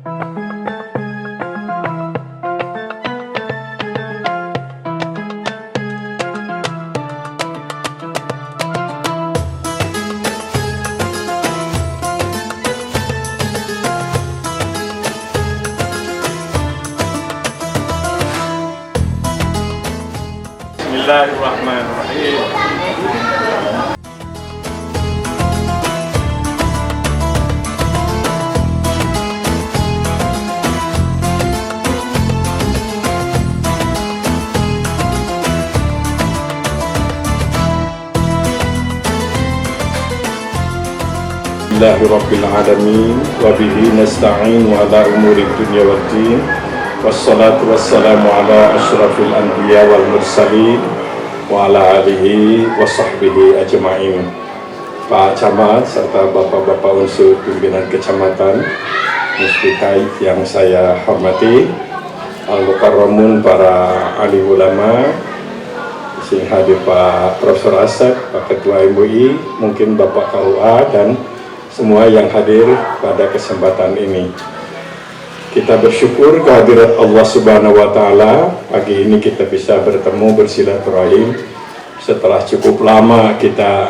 Bismillahirrahmanirrahim. Alhamdulillahirabbil alamin wa bihi nasta'in wa ala umuri dunya waddin. Wassalatu wassalamu ala asyrafil anbiya wal mursalin wa ala alihi wa sahbihi ajma'in. Pak Camat serta bapak-bapak unsur pimpinan kecamatan Musbikai yang saya hormati, al-mukarramun para ahli ulama, sing hadir Pak Profesor Asep, Pak Ketua MUI, mungkin Bapak KUA dan semua yang hadir pada kesempatan ini. Kita bersyukur kehadirat Allah Subhanahu wa Ta'ala. Pagi ini kita bisa bertemu bersilaturahim setelah cukup lama kita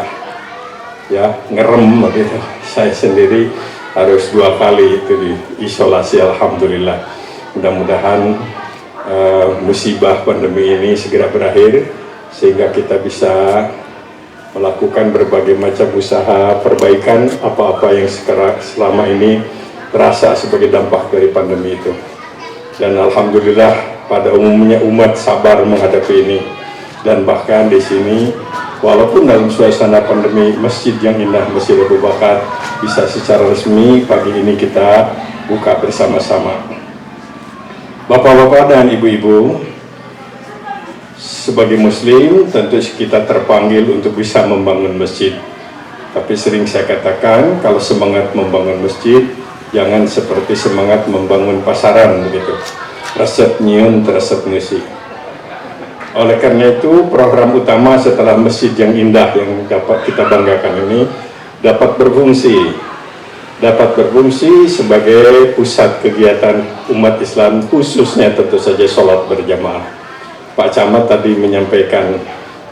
ngerem gitu. Saya sendiri harus 2 kali itu diisolasi, alhamdulillah. Mudah-mudahan musibah pandemi ini segera berakhir sehingga kita bisa melakukan berbagai macam usaha perbaikan apa-apa yang selama ini terasa sebagai dampak dari pandemi itu. Dan alhamdulillah pada umumnya umat sabar menghadapi ini. Dan bahkan di sini walaupun dalam suasana pandemi, masjid yang indah Masjid Abu Bakar bisa secara resmi pagi ini kita buka bersama-sama. Bapak-bapak dan ibu-ibu, sebagai muslim tentu kita terpanggil untuk bisa membangun masjid. Tapi sering saya katakan, kalau semangat membangun masjid, jangan seperti semangat membangun pasaran begitu. Resep nyun teresep ngisi. Oleh karena itu, program utama setelah masjid yang indah yang dapat kita banggakan ini dapat berfungsi sebagai pusat kegiatan umat Islam, khususnya tentu saja sholat berjamaah. Pak Camat tadi menyampaikan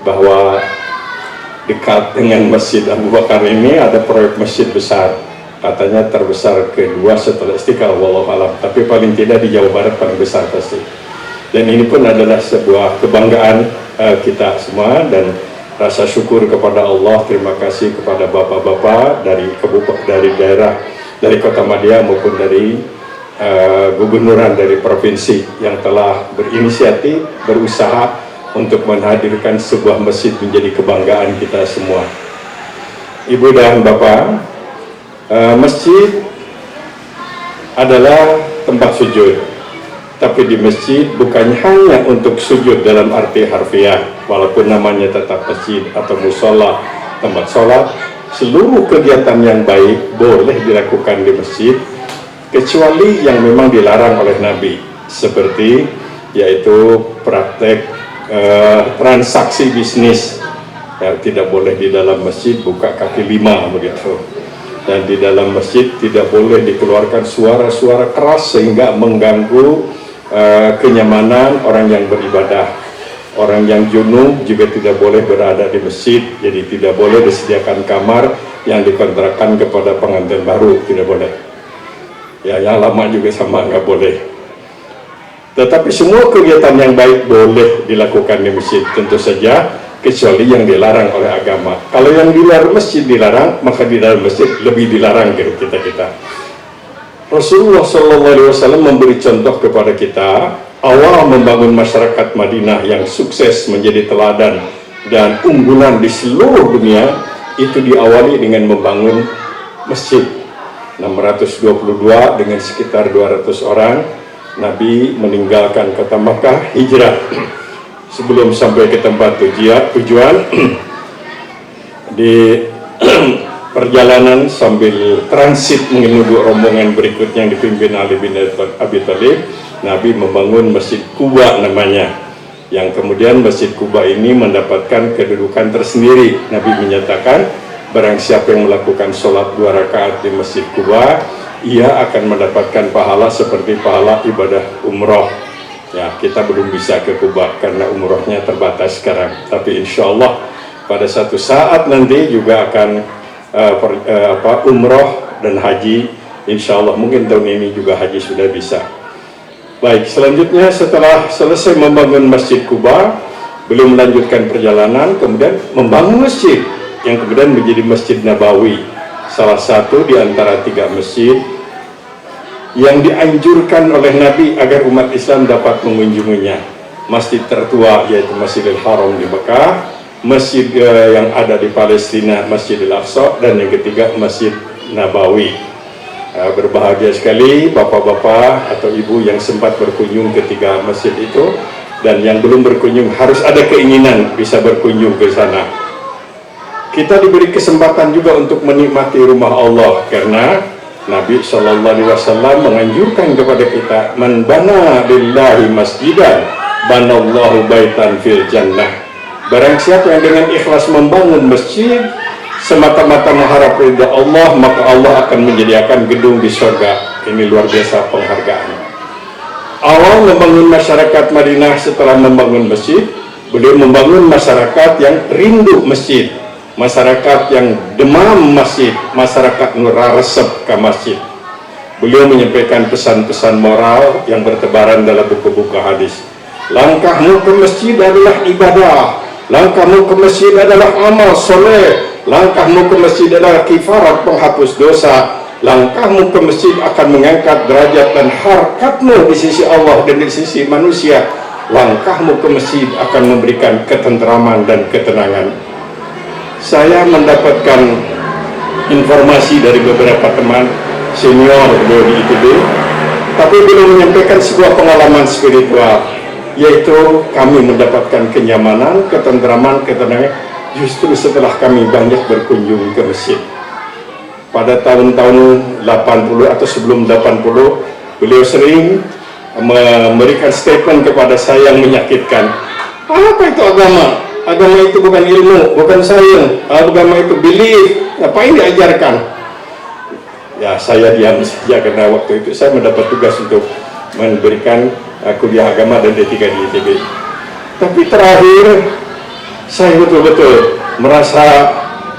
bahwa dekat dengan Masjid Abu Bakar ini ada proyek masjid besar, katanya terbesar kedua setelah Istiqlal, wallahu alam, tapi paling tidak di Jawa Barat paling besar pasti. Dan ini pun adalah sebuah kebanggaan kita semua dan rasa syukur kepada Allah. Terima kasih kepada bapak-bapak dari daerah, dari Kota Madia maupun dari gubernuran dari provinsi yang telah berinisiatif, berusaha untuk menghadirkan sebuah masjid menjadi kebanggaan kita semua. Ibu dan bapak, masjid adalah tempat sujud, tapi di masjid bukan hanya untuk sujud dalam arti harfiah, walaupun namanya tetap masjid atau musola, tempat sholat. Seluruh kegiatan yang baik boleh dilakukan di masjid, kecuali yang memang dilarang oleh Nabi, seperti yaitu praktek transaksi bisnis, tidak boleh di dalam masjid buka kaki 5 begitu. Dan di dalam masjid tidak boleh dikeluarkan suara-suara keras sehingga mengganggu kenyamanan orang yang beribadah. Orang yang junub juga tidak boleh berada di masjid, jadi tidak boleh disediakan kamar yang dikontrakkan kepada pengantin baru, tidak boleh. Ya, yang lama juga sama, nggak boleh. Tetapi semua kegiatan yang baik boleh dilakukan di masjid, tentu saja kecuali yang dilarang oleh agama. Kalau yang dilarang masjid dilarang, maka di dalam masjid lebih dilarang gitu kita. Rasulullah SAW memberi contoh kepada kita awal membangun masyarakat Madinah yang sukses menjadi teladan dan unggulan di seluruh dunia, itu diawali dengan membangun masjid. 622 dengan sekitar 200 orang, Nabi meninggalkan kota Makkah, hijrah. Sebelum sampai ke tempat tujuan, di perjalanan sambil transit menuju rombongan berikutnya yang dipimpin Ali bin Abi Thalib, Nabi membangun Masjid Quba namanya, yang kemudian Masjid Quba ini mendapatkan kedudukan tersendiri. Nabi menyatakan, barang siapa yang melakukan sholat 2 rakaat di Masjid Quba, ia akan mendapatkan pahala seperti pahala ibadah umroh. Ya, kita belum bisa ke Kuba karena umrohnya terbatas sekarang, tapi insya Allah pada satu saat nanti juga akan umroh dan haji. Insya Allah mungkin tahun ini juga haji sudah bisa. Baik, selanjutnya setelah selesai membangun Masjid Kuba, belum melanjutkan perjalanan, kemudian membangun masjid yang kemudian menjadi Masjid Nabawi, salah satu di antara 3 masjid yang dianjurkan oleh Nabi agar umat Islam dapat mengunjunginya. Masjid tertua yaitu Masjidil Haram di Mekah, masjid yang ada di Palestina Masjidil Aqsa, dan yang ketiga Masjid Nabawi. Berbahagia sekali bapak-bapak atau ibu yang sempat berkunjung ke 3 masjid itu, dan yang belum berkunjung harus ada keinginan bisa berkunjung ke sana. Kita diberi kesempatan juga untuk menikmati rumah Allah karena Nabi SAW menganjurkan kepada kita, man bana lillahi masjidan banallahu baitan fil jannah. Barang siapa yang dengan ikhlas membangun masjid semata-mata mengharap ridha Allah, maka Allah akan menyediakan gedung di surga. Ini luar biasa penghargaan. Awal membangun masyarakat Madinah setelah membangun masjid, beliau membangun masyarakat yang rindu masjid, masyarakat yang demam masjid, masyarakat nuraresep ke masjid. Beliau menyampaikan pesan-pesan moral yang bertebaran dalam buku-buku hadis. Langkahmu ke masjid adalah ibadah, langkahmu ke masjid adalah amal soleh, langkahmu ke masjid adalah kifarat penghapus dosa, langkahmu ke masjid akan mengangkat derajat dan harkatmu di sisi Allah dan di sisi manusia, langkahmu ke masjid akan memberikan ketenteraman dan ketenangan. Saya mendapatkan informasi dari beberapa teman senior beliau di ITB, tapi belum menyampaikan sebuah pengalaman spiritual, yaitu kami mendapatkan kenyamanan, ketenteraman, ketenangan justru setelah kami banyak berkunjung ke masjid. Pada tahun-tahun 80 atau sebelum 80, beliau sering memberikan statement kepada saya yang menyakitkan. Apa itu agama? Agama itu bukan ilmu, bukan sains. Agama itu belief. Ngapain diajarkan? Ya, saya diam saja karena waktu itu saya mendapat tugas untuk memberikan kuliah agama dan D3 di ITB. Tapi terakhir saya betul-betul merasa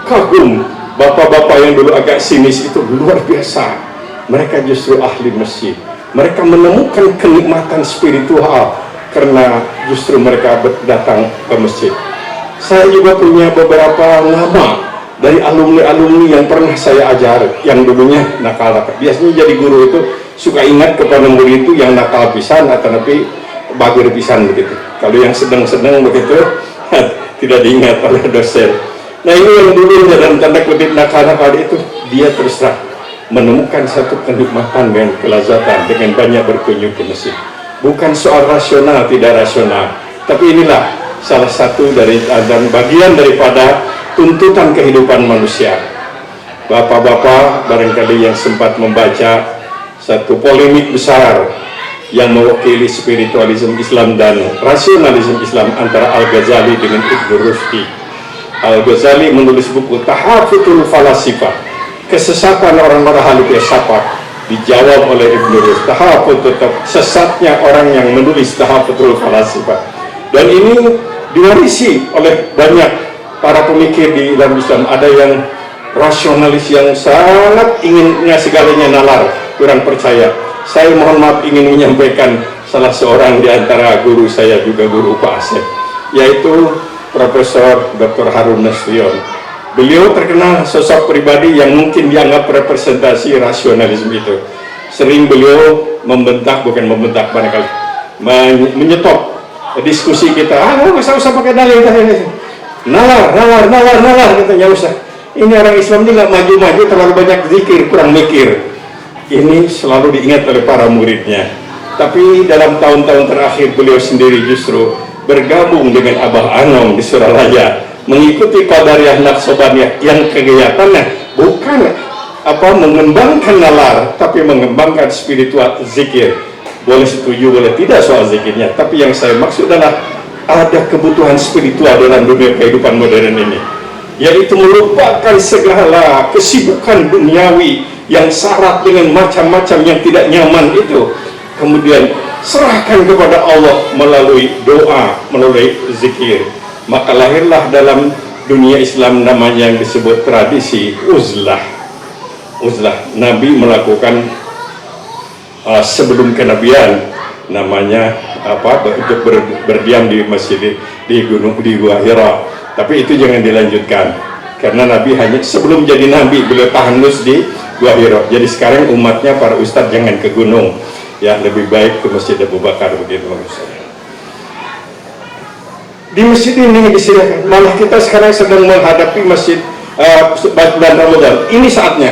kagum. Bapak-bapak yang dulu agak sinis itu luar biasa. Mereka justru ahli masjid. Mereka menemukan kenikmatan spiritual karena justru mereka datang ke masjid. Saya juga punya beberapa nama dari alumni-alumni yang pernah saya ajar, yang dulunya nakal. Biasanya jadi guru itu suka ingat kepada murid itu yang nakal pisan atau tapi bagir pisan begitu. Kalau yang sedang-sedang begitu tidak diingat oleh dosen. Nah, ini yang dulu dalam tanda kutip nakal-nakal itu, dia terus terang menemukan satu kenikmatan dan kelazatan dengan banyak berkunjung ke masjid. Bukan soal rasional, tidak rasional, tapi inilah salah satu dari dan bagian daripada tuntutan kehidupan manusia. Bapak-bapak barangkali yang sempat membaca satu polemik besar yang mewakili spiritualisme Islam dan rasionalisme Islam antara Al-Ghazali dengan Ibnu Rushdi. Al-Ghazali menulis buku Tahafutul Falasifah, kesesatan orang-orang ahli filsafat, dijawab oleh Ibnu Rushdi. Tahafut, tetap sesatnya orang yang menulis Tahafutul Falasifah. Dan ini diwarisi oleh banyak para pemikir di dalam Islam. Ada yang rasionalis yang sangat inginnya segalanya nalar, kurang percaya. Saya mohon maaf ingin menyampaikan salah seorang di antara guru saya, juga guru Pak Asep, yaitu Profesor Dr. Harun Nasution. Beliau terkenal sosok pribadi yang mungkin dianggap representasi rasionalisme itu. Sering beliau membentak, bukan membentak, barangkali menyetop diskusi kita. Nggak usah pakai dalil, nalar, katanya usah. Ini orang Islam ini nggak maju-maju, terlalu banyak zikir, kurang mikir. Ini selalu diingat oleh para muridnya. Tapi dalam tahun-tahun terakhir beliau sendiri justru bergabung dengan Abah Anom di Suralaya, mengikuti Qadariyah Naqsabandiyah yang kegiatannya bukan mengembangkan nalar, tapi mengembangkan spiritual zikir. Boleh setuju, boleh tidak soal zikirnya, tapi yang saya maksud adalah ada kebutuhan spiritual dalam dunia kehidupan modern ini. yaitu melupakan segala kesibukan duniawi yang syarat dengan macam-macam yang tidak nyaman itu, kemudian serahkan kepada Allah melalui doa, melalui zikir. Maka lahirlah dalam dunia Islam namanya yang disebut tradisi uzlah. Nabi melakukan sebelum kenabian, namanya untuk berdiam di masjid di Gua Hira. Tapi itu jangan dilanjutkan, karena Nabi hanya sebelum jadi Nabi beliau tahanus di Gua Hira. Jadi sekarang umatnya, para ustadz, jangan ke gunung, ya lebih baik ke Masjid Abu Bakar begitu maksudnya. Di masjid ini disediakan, malah kita sekarang sedang menghadapi masjid bulan Ramadan. Ini saatnya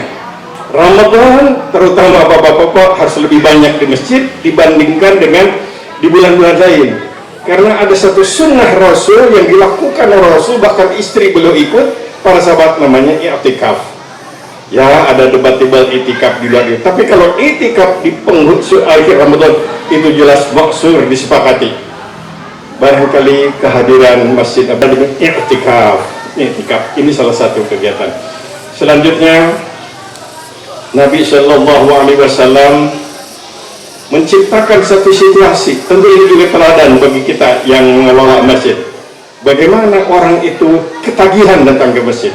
Ramadan, terutama bapak-bapak harus lebih banyak di masjid dibandingkan dengan di bulan-bulan lain, karena ada satu sunnah Rasul yang dilakukan oleh Rasul, bahkan istri beliau ikut, para sahabat, namanya i'tikaf. Ya, ada debat-debat i'tikaf di luar itu, tapi kalau i'tikaf di penghujung akhir Ramadan itu jelas maksur disepakati. Barangkali kehadiran masjid apa dengan i'tikaf ini salah satu kegiatan. Selanjutnya Nabi Shallallahu Alaihi Wasallam menciptakan satu situasi, tentu ini juga teladan bagi kita yang mengelola masjid. Bagaimana orang itu ketagihan datang ke masjid.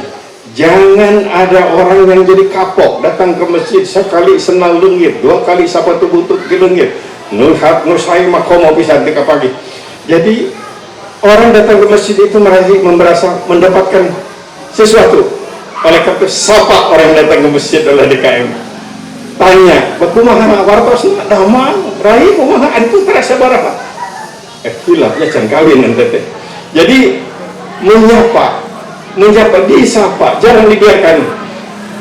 Jangan ada orang yang jadi kapok datang ke masjid sekali senal lengit, dua kali sabatu butut ke lengit, nurhat nusai makomo bisa dekat pagi. Jadi orang datang ke masjid itu merasa mendapatkan sesuatu. Oleh karena itu sapa orang yang datang ke masjid oleh DKM, tanya, kumaha wartos damang rai kumaha itu terasa baraha hilafnya jangan kawin nanti. Jadi menyapa, disapa, jangan dibiarkan.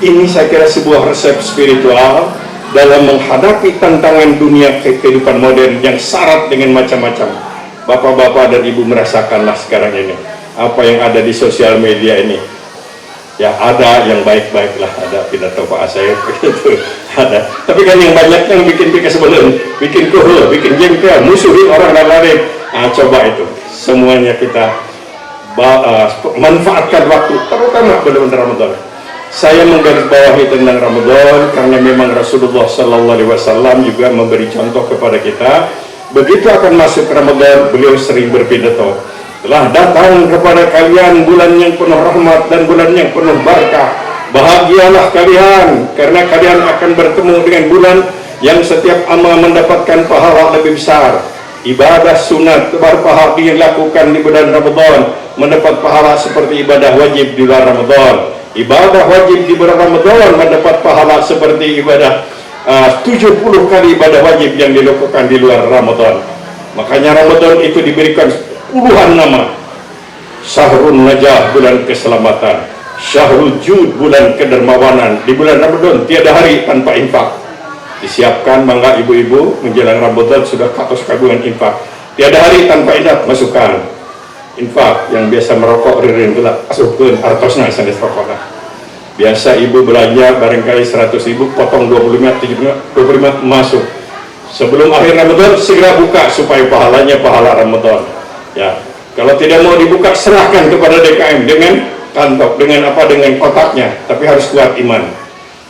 Ini saya kira sebuah resep spiritual dalam menghadapi tantangan dunia kehidupan modern yang syarat dengan macam-macam. Bapak-bapak dan ibu merasakanlah sekarang ini apa yang ada di sosial media ini. Ya ada yang baik-baik lah, ada pidato Pak Asep gitu, ada. Tapi kan yang banyak yang bikin sebelum, bikin kuhul, bikin jengkel, musuhin orang lain. Coba itu semuanya kita manfaatkan waktu, terutama bulan Ramadan. Saya menggarisbawahi tentang Ramadan karena memang Rasulullah Sallallahu Alaihi Wasallam juga memberi contoh kepada kita. Begitu akan masuk Ramadan, beliau sering berpidato, telah datang kepada kalian bulan yang penuh rahmat dan bulan yang penuh berkah. Bahagialah kalian, karena kalian akan bertemu dengan bulan yang setiap amal mendapatkan pahala lebih besar. Ibadah sunat berpahala dilakukan di bulan Ramadan mendapat pahala seperti ibadah wajib di bulan Ramadan. Ibadah wajib di bulan Ramadan mendapat pahala seperti ibadah 70 kali ibadah wajib yang dilakukan di luar Ramadan. Makanya Ramadan itu diberikan puluhan nama. Syahrul Najah, bulan keselamatan. Syahrul Jud, bulan kedermawanan. Di bulan Ramadan tiada hari tanpa infak. Disiapkan mangga ibu-ibu menjelang Ramadan sudah katos kagungan infak. Tiada hari tanpa masukkan infak. Yang biasa merokok ririn gelap masukkan artosna sanes rokokna. Biasa ibu belanja barangkali 100 ribu, potong 25, 25 masuk. Sebelum akhir Ramadan segera buka supaya pahalanya pahala Ramadan. Ya, kalau tidak mau dibuka serahkan kepada DKM dengan kantong, dengan kotaknya, tapi harus kuat iman.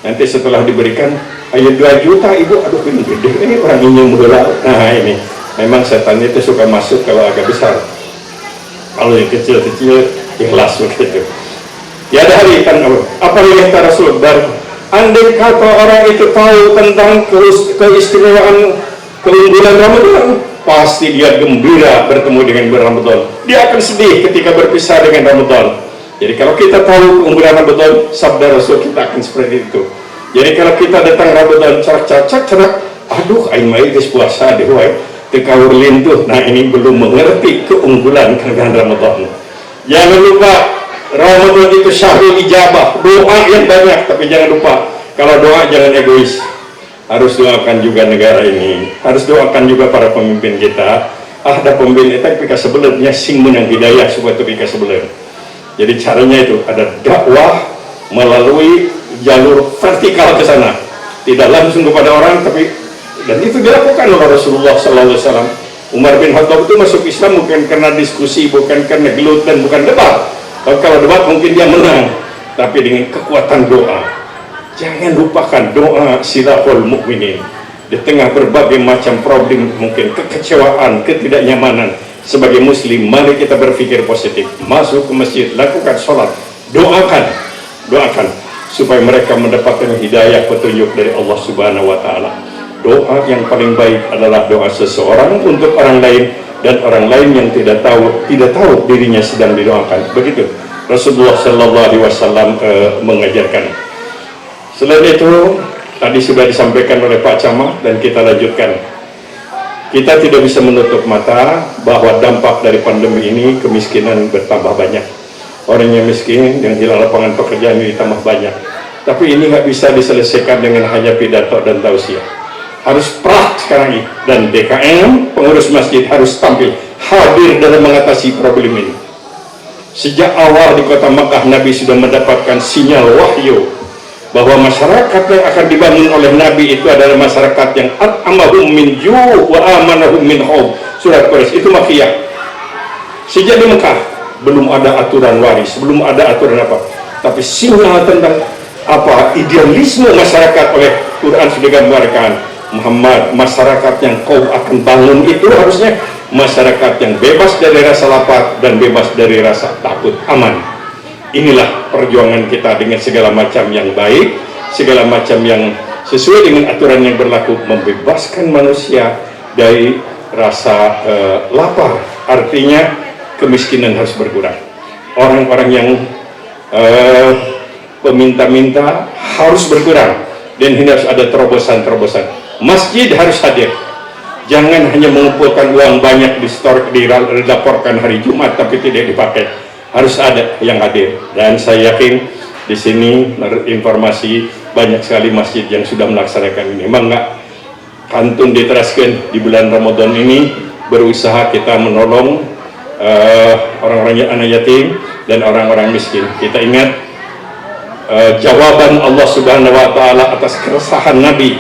Nanti setelah diberikan, ayo 2 juta ibu, aduh ini gede, ini orang ini mula. Nah ini, memang setan itu suka masuk kalau agak besar. Kalau yang kecil-kecil ikhlas begitu. Ya ada hari kan apa yang kata Rasul, andai kata orang itu tahu tentang keistimewaan keunggulan Ramadan, pasti dia gembira bertemu dengan bulan Ramadan. Dia akan sedih ketika berpisah dengan Ramadan. Jadi kalau kita tahu keunggulan Ramadan, sabda Rasul kita akan seperti itu. Jadi kalau kita datang Ramadan cerak, aduh aing mah geus puasa deh wae teu kaur lintuh. Nah ini belum mengerti keunggulan Ramadan. Jangan lupa Ramadan itu syahrul ijabah, doa yang banyak, tapi jangan lupa kalau doa jangan egois. Harus doakan juga negara ini, harus doakan juga para pemimpin kita. Ada pemimpin kita pika sebelumnya sing menang hidayah supaya pika sebelum. Jadi caranya itu ada dakwah melalui jalur vertikal ke sana, tidak langsung kepada orang, tapi dan itu dilakukan oleh Rasulullah Sallallahu Alaihi Wasallam. Umar bin Khattab itu masuk Islam bukan karena diskusi, bukan karena gelut dan bukan debat, Kalau debat mungkin dia menang, tapi dengan kekuatan doa. Jangan lupakan doa silahul mukminin. Di tengah berbagai macam problem, mungkin kekecewaan, ketidaknyamanan, sebagai muslim, mari kita berpikir positif. Masuk ke masjid, lakukan sholat, doakan supaya mereka mendapatkan hidayah petunjuk dari Allah Subhanahu wa Ta'ala. Doa yang paling baik adalah doa seseorang untuk orang lain, dan orang lain yang tidak tahu dirinya sedang didoakan. Begitu Rasulullah Sallallahu Alaihi Wasallam mengajarkan. Selain itu, tadi sudah disampaikan oleh Pak Camat dan kita lanjutkan. Kita tidak bisa menutup mata bahwa dampak dari pandemi ini kemiskinan bertambah banyak. Orang yang miskin, yang hilang lapangan pekerjaan ini tambah banyak. Tapi ini nggak bisa diselesaikan dengan hanya pidato dan tausiah. Harus prak sekarang ini. Dan DKM, pengurus masjid harus tampil, hadir dalam mengatasi problem ini. Sejak awal di kota Makkah, Nabi sudah mendapatkan sinyal wahyu bahwa masyarakat yang akan dibangun oleh Nabi itu adalah masyarakat yang at'amahum min ju' wa amanahum min khawf. Surat Quraisy itu Makkiyah. Sejak di Mekah belum ada aturan waris, belum ada aturan apa, tapi sinyal tentang idealisme masyarakat oleh Quran sudah gambarkan. Muhammad, masyarakat yang kau akan bangun itu harusnya masyarakat yang bebas dari rasa lapar dan bebas dari rasa takut, aman. Inilah perjuangan kita dengan segala macam yang baik, segala macam yang sesuai dengan aturan yang berlaku, membebaskan manusia dari rasa lapar. Artinya kemiskinan harus berkurang. Orang-orang yang peminta-minta harus berkurang, dan ini harus ada terobosan-terobosan. Masjid harus hadir. Jangan hanya mengumpulkan uang banyak dilaporkan hari Jumat tapi tidak dipakai. Harus ada yang hadir, dan saya yakin di sini informasi banyak sekali masjid yang sudah melaksanakan ini. Memang nggak kantun diteraskan di bulan Ramadan ini, berusaha kita menolong orang-orang anak yatim dan orang-orang miskin. Kita ingat jawaban Allah Subhanahu wa Ta'ala atas keresahan Nabi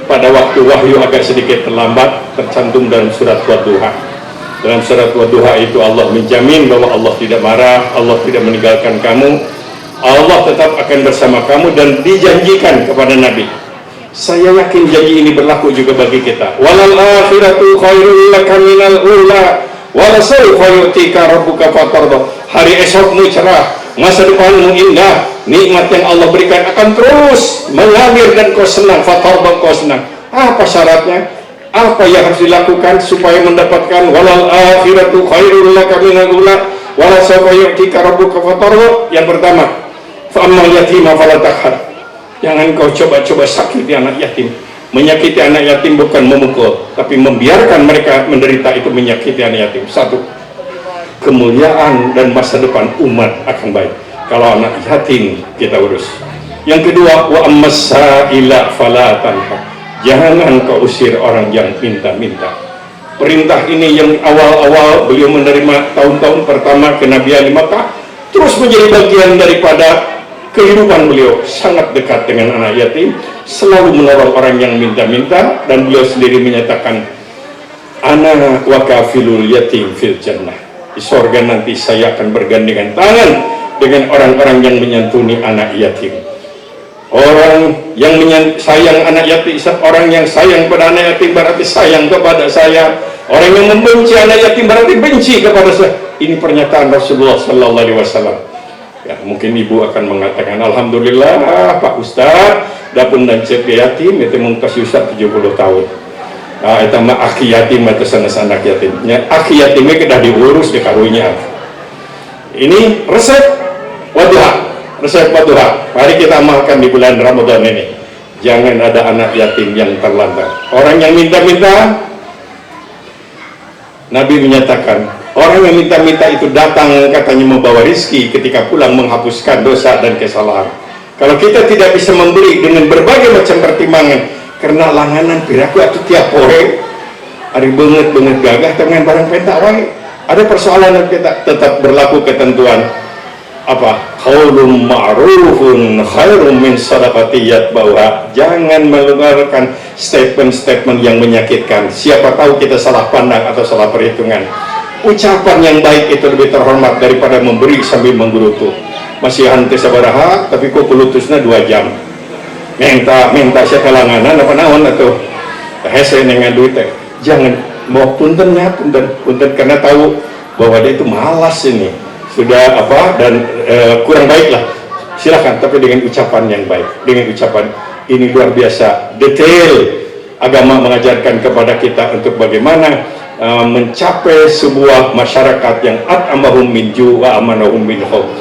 pada waktu wahyu agak sedikit terlambat, tercantum dalam surat Wadduha. Dalam surat Wadduha itu Allah menjamin bahwa Allah tidak marah, Allah tidak meninggalkan kamu, Allah tetap akan bersama kamu, dan dijanjikan kepada Nabi. Saya yakin janji ini berlaku juga bagi kita. Walal akhiratu khairul laka minal ula wala sawfa yu'tika rabbuka fatarda. Hari esokmu cerah, masa depanmu indah, nikmat yang Allah berikan akan terus mengalir dan kau senang, fatarda, kau senang. Apa syaratnya? Apa yang harus dilakukan supaya mendapatkan walal akhiratu khairul laka minal ula wala sawfa yu'tika rabbuka fatarda? Yang pertama, fa ammal yatima fala taqhar. Jangan kau coba-coba sakiti anak yatim. Menyakiti anak yatim bukan memukul, tapi membiarkan mereka menderita itu menyakiti anak yatim. Satu, kemuliaan dan masa depan umat akan baik kalau anak yatim kita urus. Yang kedua, wa ammas sa'ila fala tanhar. Jangan kau usir orang yang minta-minta. Perintah ini yang awal-awal beliau menerima tahun-tahun pertama kenabian di Makkah, terus menjadi bagian daripada kehidupan beliau. Sangat dekat dengan anak yatim, selalu menolong orang yang minta-minta, dan beliau sendiri menyatakan, ana wa kafilul yatim fil jannah. Di sorga nanti saya akan bergandengan tangan dengan orang-orang yang menyantuni anak yatim. Orang yang sayang anak yatim, orang yang sayang pada anak yatim berarti sayang kepada saya. Orang yang membenci anak yatim berarti benci kepada saya. Ini pernyataan Rasulullah Sallallahu Alaihi Wasallam. Ya, mungkin ibu akan mengatakan, alhamdulillah Pak Ustaz, dapun dan cek yatim itu mengkasih Ustaz 70 tahun. Nah, itu mah akhi yatim atau sanes anak yatim. Akhi yatimnya kedah diurus di karunya. Ini resep Wadduha. Resep Wadduha, mari kita amalkan di bulan Ramadan ini. Jangan ada anak yatim yang terlantar. Orang yang minta-minta, Nabi menyatakan, orang yang minta-minta itu datang katanya membawa rizki, ketika pulang menghapuskan dosa dan kesalahan. Kalau kita tidak bisa memberi dengan berbagai macam pertimbangan, karena langanan piraku atau tiap hore, hari banget gagah dengan barang pentak wae. Ada persoalan kita tetap berlaku ketentuan qaulun ma'rufun khairum min sadaqati yatba'uha. Jangan mengeluarkan statement-statement yang menyakitkan. Siapa tahu kita salah pandang atau salah perhitungan. ucapan yang baik itu lebih terhormat daripada memberi sambil menggerutu. Masih hante sabaraha tapi kok kelutusnya 2 jam minta saya kalanganan apa naon atau hese dengan duit teh. Jangan mau punten karena tahu bahwa dia itu malas ini sudah apa dan kurang baik lah. Silakan, tapi dengan ucapan yang baik, dengan ucapan ini luar biasa detail. Agama mengajarkan kepada kita untuk bagaimana mencapai sebuah masyarakat yang at'amahum min ju' wa amanahum min khauf.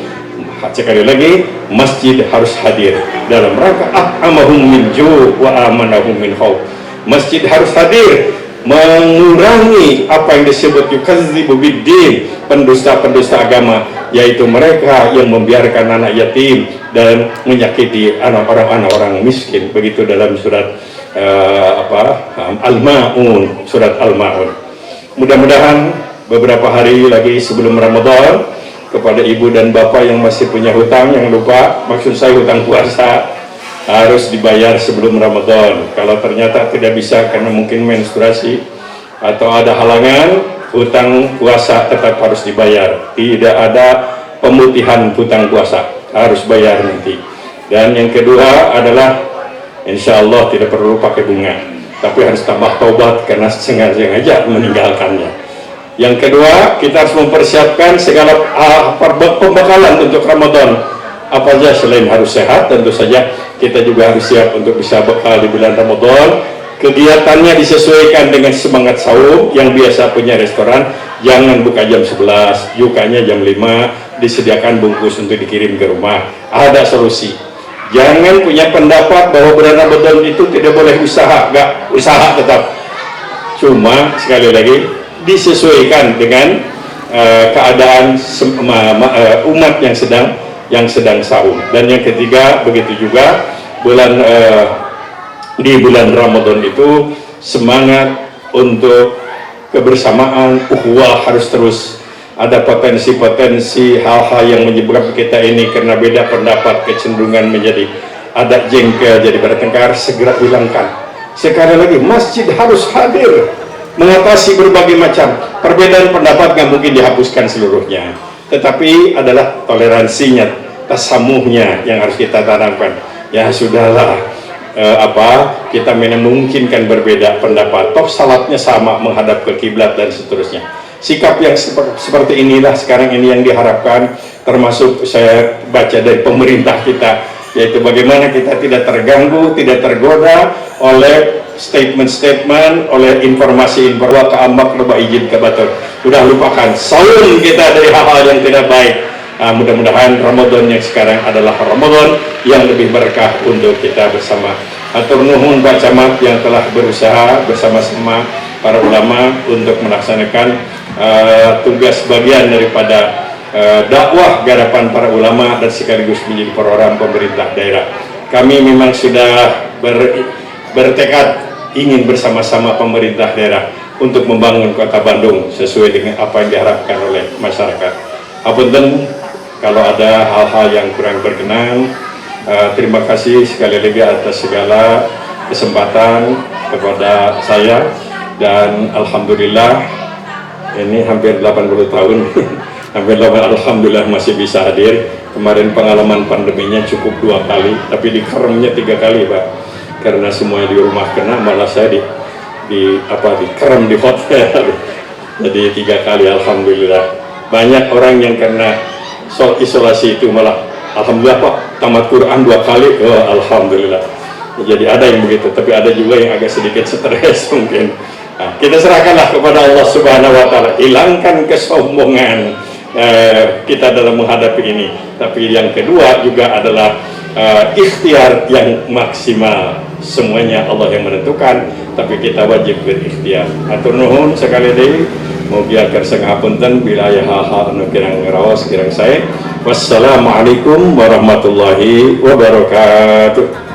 Sekali lagi, masjid harus hadir dalam rangka at'amahum min ju' wa amanahum min khauf. Masjid harus hadir mengurangi apa yang disebut yukadzibu biddin, pendusta-pendusta agama, yaitu mereka yang membiarkan anak yatim dan menyakiti orang-orang miskin. Begitu dalam surat Al-Ma'un, surat Al-Ma'un. Mudah-mudahan beberapa hari lagi sebelum Ramadan, kepada ibu dan bapak yang masih punya hutang, yang lupa, maksud saya hutang puasa, harus dibayar sebelum Ramadan. Kalau ternyata tidak bisa karena mungkin menstruasi atau ada halangan, hutang puasa tetap harus dibayar. Tidak ada pemutihan hutang puasa, harus bayar nanti. Dan yang kedua adalah insya Allah tidak perlu pakai bunga, tapi harus tambah taubat karena sengaja meninggalkannya. Yang kedua, kita harus mempersiapkan segala pembekalan untuk Ramadan. Apa saja selain harus sehat, tentu saja kita juga harus siap untuk bisa bekal di bulan Ramadan. Kegiatannya disesuaikan dengan semangat saum. Yang biasa punya restoran, jangan buka jam 11, bukanya jam 5, disediakan bungkus untuk dikirim ke rumah. Ada solusi. Jangan punya pendapat bahwa bulan Ramadan itu tidak boleh usaha, enggak, usaha tetap. Cuma sekali lagi disesuaikan dengan keadaan umat yang sedang saum. Dan yang ketiga, begitu juga di bulan Ramadan itu semangat untuk kebersamaan, ukhuwah harus terus. Ada potensi-potensi hal-hal yang menyebabkan kita ini karena beda pendapat, kecenderungan menjadi ada jengkel, jadi bertengkar, segera hilangkan. Sekali lagi, masjid harus hadir mengatasi berbagai macam perbedaan pendapat. Nggak mungkin dihapuskan seluruhnya, tetapi adalah toleransinya, tasamuhnya yang harus kita tanamkan. Ya sudahlah, kita memungkinkan berbeda pendapat, toh salatnya sama, menghadap ke kiblat dan seterusnya. Sikap yang seperti inilah sekarang ini yang diharapkan, termasuk saya baca dari pemerintah kita, yaitu bagaimana kita tidak terganggu, tidak tergoda oleh statement-statement, oleh informasi keambak leba izin kebatur. Sudah lupakan, saum kita dari hal-hal yang tidak baik. Mudah-mudahan Ramadan yang sekarang adalah Ramadan yang lebih berkah untuk kita bersama. Atur nuhun Pak Camat yang telah berusaha bersama-sama para ulama untuk melaksanakan tugas bagian daripada dakwah garapan para ulama dan sekaligus menjadi program pemerintah daerah. Kami memang sudah bertekad ingin bersama-sama pemerintah daerah untuk membangun kota Bandung sesuai dengan apa yang diharapkan oleh masyarakat. Apunten kalau ada hal-hal yang kurang berkenan. Terima kasih sekali lagi atas segala kesempatan kepada saya, dan alhamdulillah ini hampir 80 tahun hampir 80, alhamdulillah masih bisa hadir. Kemarin pengalaman pandeminya cukup 2 kali, tapi dikeremnya 3 kali Pak, karena semuanya di rumah kena, malah saya dikerem di hotel jadi 3 kali. Alhamdulillah banyak orang yang karena soal isolasi itu malah alhamdulillah Pak tamat Quran 2 kali. Oh, alhamdulillah. Jadi ada yang begitu, tapi ada juga yang agak sedikit stres mungkin. Nah, kita serahkanlah kepada Allah Subhanahu wa Ta'ala, hilangkan kesombongan kita dalam menghadapi ini. Tapi yang kedua juga adalah ikhtiar yang maksimal. Semuanya Allah yang menentukan, tapi kita wajib berikhtiar. Atur nuhun sekali lagi, mugi kersa ngapunten bila aya hal-hal anu kirang ngaraos kirang sae. Wassalamualaikum warahmatullahi wabarakatuh.